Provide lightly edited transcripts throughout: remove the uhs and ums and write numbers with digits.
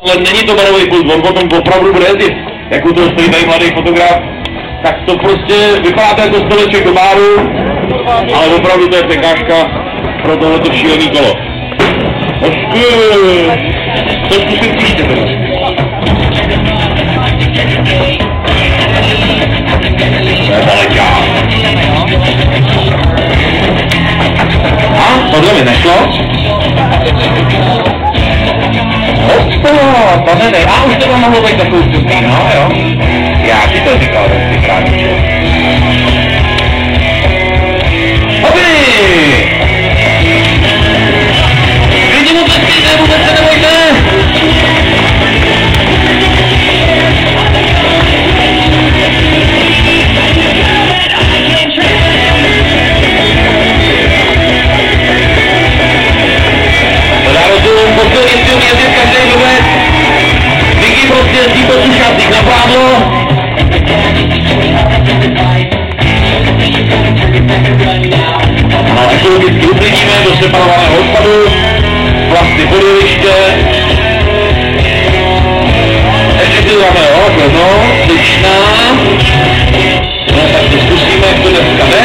Ale není to barový pult, on potom opravdu bude jezdit. Jak u toho stojí tady mladý fotograf, tak to prostě vypadá to jako stoleček do báru, ale opravdu to je překážka pro tohleto šílený kolo. Hošku, to zkusím příště teda. To je dalečák. A, tohle mi nešlo. To ne, a už to mohlo být takovou vstupný, no jo. Já ti to říkal, ty krániče. Hopi! Lidi mu tleskejte, vůbec se nebojte! To dá rozum, poslední si umí jezdit každý vůbec. Vicky prostě jezdí to sušatník na pádlo. No, ekologicky uklidíme do separovaného odpadu, plasty podjeviště. Ještě si dáme, jo, no, slyšná. No, tak to zkusíme, jak to dneska jde.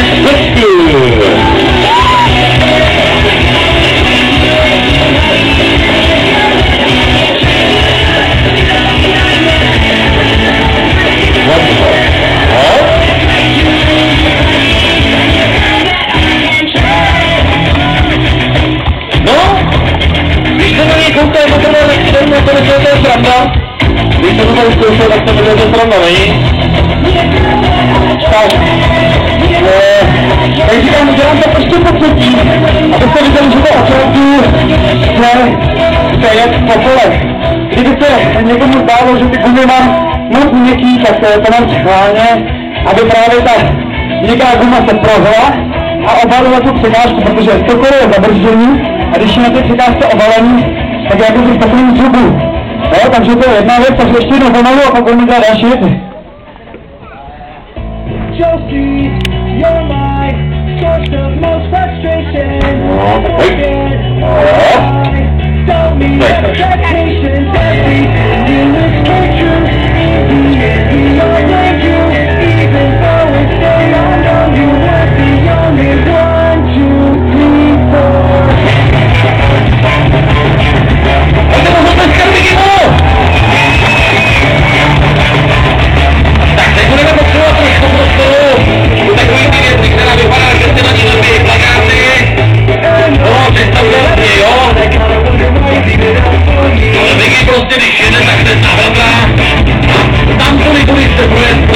To je sranda. Když jsem to tady zkoušel, tak jsem viděl, že sranda není. Tak říkám, dělám to prostě po třetí, abyste viděli, že to opravdu chce jet po kolech. Kdyby se někomu zdálo, že ty gumy mám moc měkký, tak to mám schválně, aby právě ta měkká guma se prohla a obalila tu překážku, protože to kolo je zabrždění a když je na té překážce obalený, tak jako si v takovém zubu. Jo, takže to je jedna věc, takže ještě jednou pomalu a pak budeme dělat další věci. Prostě když jede, tak se nahrává. Tam to nebude se projekt.